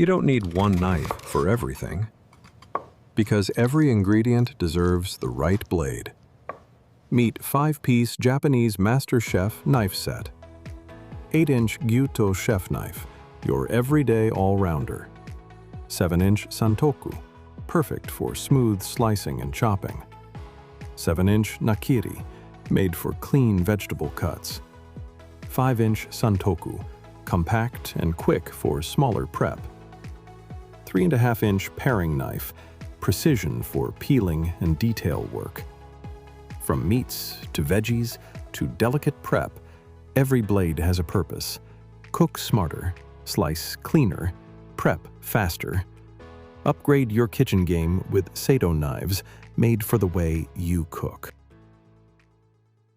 You don't need one knife for everything, because every ingredient deserves the right blade. Meet 5-piece Japanese Master Chef knife set. 8-inch Gyuto chef knife, your everyday all-rounder. 7-inch Santoku, perfect for smooth slicing and chopping. 7-inch Nakiri, made for clean vegetable cuts. 5-inch Santoku, compact and quick for smaller prep. 3.5-inch paring knife, precision for peeling and detail work. From meats to veggies to delicate prep, every blade has a purpose. Cook smarter, slice cleaner, prep faster. Upgrade your kitchen game with Seido knives made for the way you cook.